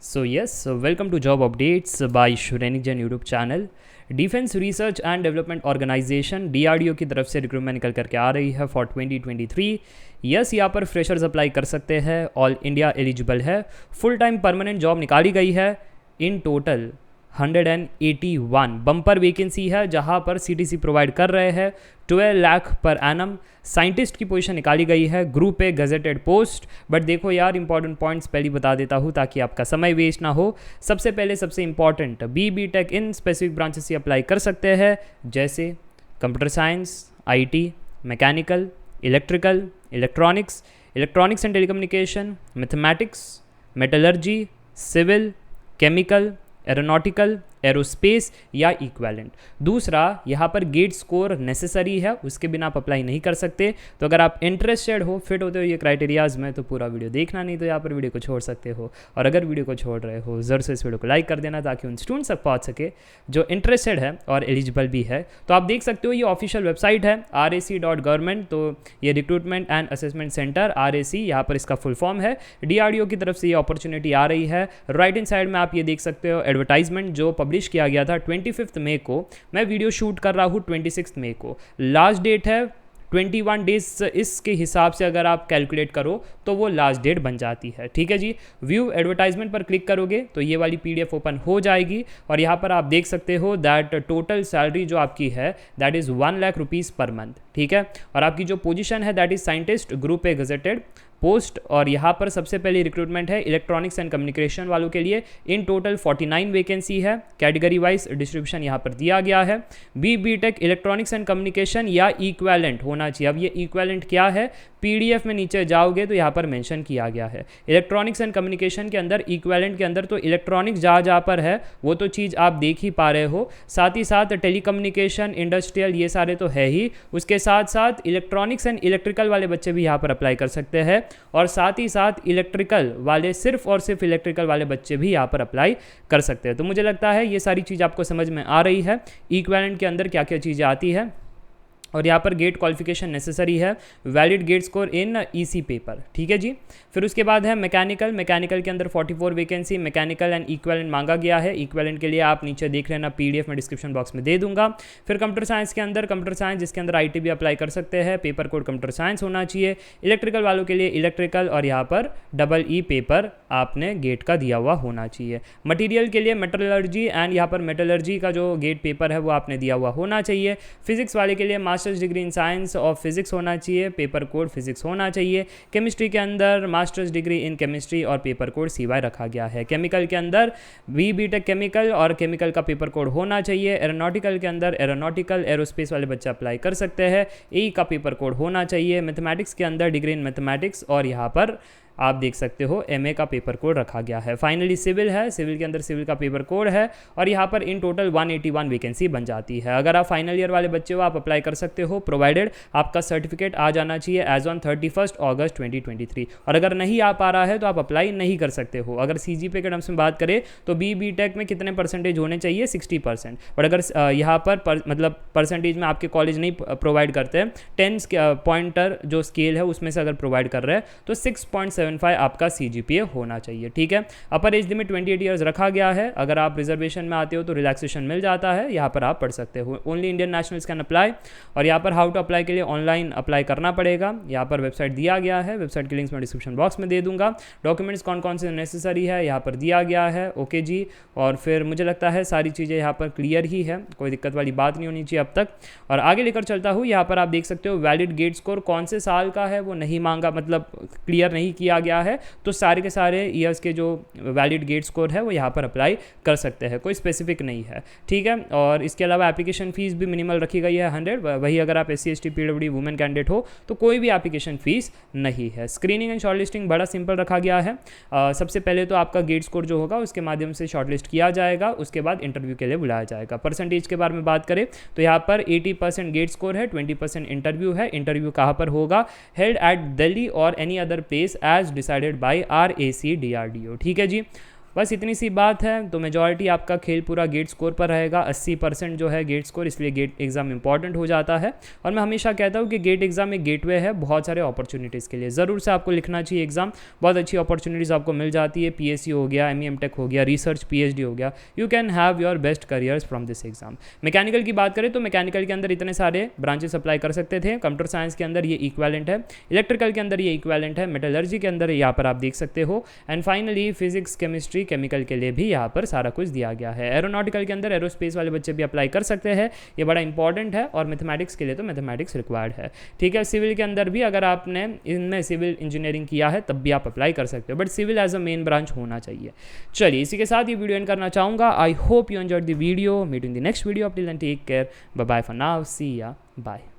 Welcome to Job Updates by Shurainik Jain YouTube channel. Defence research and development organisation DRDO की तरफ से recruitment निकल करके आ रही है फॉर 2023। यहाँ पर फ्रेशर्स अप्लाई कर सकते हैं, ऑल इंडिया एलिजिबल है, फुल टाइम परमानेंट जॉब निकाली गई है। इन टोटल 181 बम्पर वैकेंसी है जहां पर CTC प्रोवाइड कर रहे हैं। 12 लाख पर एनम। साइंटिस्ट की पोजीशन निकाली गई है, group A gazetted post. But देखो यार, इंपॉर्टेंट पॉइंट्स पहले बता देता हूँ ताकि आपका समय वेस्ट ना हो। सबसे पहले सबसे important, BTech in specific branches से अप्लाई कर सकते हैं, जैसे computer science, IT, mechanical, electrical, electronics and telecommunication, mathematics, metallurgy, civil, chemical, aeronautical, aerospace या इक्वेलेंट। दूसरा, यहाँ पर गेट स्कोर नेसेसरी है, उसके बिना आप अप्लाई नहीं कर सकते। तो अगर आप इंटरेस्टेड हो, फिट होते हो ये क्राइटेरियाज में, तो पूरा वीडियो देखना, नहीं तो यहाँ पर वीडियो को छोड़ सकते हो। और अगर वीडियो को छोड़ रहे हो, ज़रूर से इस वीडियो को लाइक कर देना ताकि उन स्टूडेंट्स तक पहुँच सके जो इंटरेस्टेड है और एलिजिबल भी है। तो आप देख सकते हो, ये ऑफिशियल वेबसाइट है RAC.Government। तो ये recruitment and assessment centre RAC, यहाँ पर इसका फुल फॉर्म है। DRDO की तरफ से ये अपॉर्चुनिटी आ रही है। राइट हैंड साइड में आप ये देख सकते हो एडवर्टाइजमेंट जो पब्लिश किया गया था 25 मई को। मैं वीडियो शूट कर रहा हूँ 26 मई को। लास्ट डेट है 21 डेज। इसके हिसाब से अगर आप कैलकुलेट करो तो वो लास्ट डेट बन जाती है। ठीक है जी। व्यू एडवर्टाइजमेंट पर क्लिक करोगे तो ये वाली PDF ओपन हो जाएगी और यहाँ पर आप देख सकते हो दैट टोटल सैलरी जो आपकी है that is 1 lakh rupees per month. ठीक है। और आपकी जो पोजीशन है that is scientist, group A gazetted post. और यहाँ पर सबसे पहले रिक्रूटमेंट है इलेक्ट्रॉनिक्स एंड कम्युनिकेशन वालों के लिए। इन टोटल 49 वैकेंसी है। कैटेगरी वाइज डिस्ट्रीब्यूशन यहाँ पर दिया गया है। BTech इलेक्ट्रॉनिक्स एंड कम्युनिकेशन या इक्वेलेंट होना चाहिए। अब ये इक्वेलेंट क्या है, PDF में नीचे जाओगे तो यहाँ पर मेंशन किया गया है। इलेक्ट्रॉनिक्स एंड कम्युनिकेशन के अंदर, इक्वेलेंट के अंदर तो इलेक्ट्रॉनिक्स जहाँ पर है वो तो चीज़ आप देख ही पा रहे हो, साथ ही साथ टेलीकम्युनिकेशन, इंडस्ट्रियल, ये सारे तो है ही। उसके साथ साथ इलेक्ट्रॉनिक्स एंड इलेक्ट्रिकल वाले बच्चे भी यहाँ पर अप्लाई कर सकते हैं और साथ ही साथ इलेक्ट्रिकल वाले, सिर्फ और सिर्फ इलेक्ट्रिकल वाले बच्चे भी यहाँ पर अप्लाई कर सकते हैं। तो मुझे लगता है ये सारी चीज़ आपको समझ में आ रही है, इक्विवेलेंट के अंदर क्या क्या चीज़ें आती है। और यहाँ पर गेट क्वालिफिकेशन नेसेसरी है, valid GATE score in EC paper. ठीक है जी। फिर उसके बाद है मैकेनिकल के अंदर 44 वैकेंसी, मैकेनिकल एंड इक्वेलेंट मांगा गया है। इक्वेलेंट के लिए आप नीचे देख लेना, PDF में डिस्क्रिप्शन बॉक्स में दे दूंगा। फिर कंप्यूटर साइंस के अंदर, कंप्यूटर साइंस जिसके अंदर IT भी अप्लाई कर सकते हैं, पेपर कोड कंप्यूटर साइंस होना चाहिए। इलेक्ट्रिकल वालों के लिए इलेक्ट्रिकल और यहाँ पर EE पेपर आपने गेट का दिया हुआ होना चाहिए। मटीरियल के लिए मेटलर्जी एंड यहाँ पर मेटलर्जी का जो गेट पेपर है वो आपने दिया हुआ होना चाहिए। फिजिक्स वाले के लिए masters degree in science of physics होना चाहिए, पेपर कोड फिजिक्स होना चाहिए। केमिस्ट्री के अंदर मास्टर्स डिग्री इन केमिस्ट्री और पेपर कोड CY रखा गया है। केमिकल के अंदर BTech केमिकल और केमिकल का पेपर कोड होना चाहिए। एरोनॉटिकल के अंदर एरोनॉटिकल, एरोस्पेस वाले बच्चे अप्लाई कर सकते हैं, AE का पेपर कोड होना चाहिए। मैथमेटिक्स के अंदर डिग्री इन मैथमेटिक्स और यहाँ पर आप देख सकते हो MA का पेपर कोड रखा गया है। फाइनली सिविल है, सिविल के अंदर सिविल का पेपर कोड है और यहाँ पर इन टोटल 181 वैकेंसी बन जाती है। अगर आप फाइनल ईयर वाले बच्चे हो आप अप्लाई कर सकते हो, प्रोवाइडेड आपका सर्टिफिकेट आ जाना चाहिए एज ऑन 31 अगस्त 2023। और अगर नहीं आ पा रहा है तो आप अप्लाई नहीं कर सकते हो। अगर CGPA के टर्म्स में बात करें तो BTech में कितने परसेंटेज होने चाहिए, 60%। बट अगर यहाँ पर मतलब परसेंटेज में आपके कॉलेज नहीं प्रोवाइड करते, 10 पॉइंटर जो स्केल है उसमें से अगर प्रोवाइड कर रहे हैं तो 6.75 आपका CGPA होना चाहिए। ठीक है। अपर एज लिमिट 28 ईयर्स रखा गया है। अगर आप रिजर्वेशन में आते हो तो रिलैक्सेशन मिल जाता है, यहाँ पर आप पढ़ सकते हो। Only Indian nationals can apply. और यहाँ पर हाउ टू अप्लाई के लिए ऑनलाइन अप्लाई करना पड़ेगा। यहाँ पर वेबसाइट दिया गया है, वेबसाइट के लिंक्स मैं डिस्क्रिप्शन बॉक्स में दे दूंगा। डॉक्यूमेंट्स कौन कौन से नेसेसरी है यहाँ पर दिया गया है। ओके जी। और फिर मुझे लगता है सारी चीज़ें यहाँ पर क्लियर ही है, कोई दिक्कत वाली बात नहीं होनी चाहिए अब तक। और आगे लेकर चलता हूँ, यहाँ पर आप देख सकते हो वैलिड गेट स्कोर कौन से साल का है वो नहीं मांगा, मतलब क्लियर नहीं किया गया है। तो सारे के सारे ईयर्स के जो वैलिड गेट स्कोर है वो यहाँ पर अप्लाई कर सकते हैं, कोई स्पेसिफिक नहीं है। ठीक है। और इसके अलावा एप्लीकेशन फीस भी मिनिमल रखी गई है 100। वही अगर आप SC ST PWD women candidate हो तो कोई भी एप्लीकेशन फीस नहीं है। स्क्रीनिंग एंड शॉर्टलिस्टिंग बड़ा सिंपल रखा गया है। सबसे पहले तो आपका गेट स्कोर जो होगा उसके माध्यम से शॉर्टलिस्ट किया जाएगा, उसके बाद इंटरव्यू के लिए बुलाया जाएगा। परसेंटेज के बारे में बात करें तो यहाँ पर 80% गेट स्कोर है, 20% इंटरव्यू है। इंटरव्यू कहाँ पर होगा, हेल्ड एट दिल्ली और any other place as decided by RAC DRDO। ठीक है जी। बस इतनी सी बात है। तो मेजॉरिटी आपका खेल पूरा गेट स्कोर पर रहेगा, 80% जो है गेट स्कोर, इसलिए गेट एग्ज़ाम इंपॉर्टेंट हो जाता है। और मैं हमेशा कहता हूँ कि गेट एग्ज़ाम एक गेटवे है बहुत सारे अपॉर्चुनिटीज़ के लिए। ज़रूर से आपको लिखना चाहिए एग्ज़ाम, बहुत अच्छी अपॉर्चुनिटीज़ आपको मिल जाती है। PSC हो गया, ME MTech हो गया, रिसर्च PhD हो गया, you can have your best careers from this exam. Mechanical की बात करें तो मैकेनिकल के अंदर इतने सारे ब्रांचेस अप्लाई कर सकते थे। कंप्यूटर साइंस के अंदर ये इक्वेलेंट है, इलेक्ट्रिकल के अंदर ये इक्वेलेंट है, मेटलर्जी के अंदर यहाँ पर आप देख सकते हो, and finally physics, chemistry, chemical के लिए भी यहाँ पर सारा कुछ दिया गया है। एरोनॉटिकल के अंदर एरोस्पेस वाले बच्चे भी अप्लाई कर सकते हैं, ये बड़ा इंपॉर्टेंट है। और मैथमेटिक्स के लिए तो मैथमेटिक्स रिक्वायर्ड है, ठीक है। सिविल के अंदर भी अगर आपने इनमें सिविल इंजीनियरिंग किया है तब भी आप अप्लाई कर सकते हो, but civil as a main branch होना चाहिए। चलिए इसी के साथ ये वीडियो एंड करना चाहूँगा। I hope you enjoyed the video. Meet in the next video. Till then take care, bye bye for now, see ya, bye.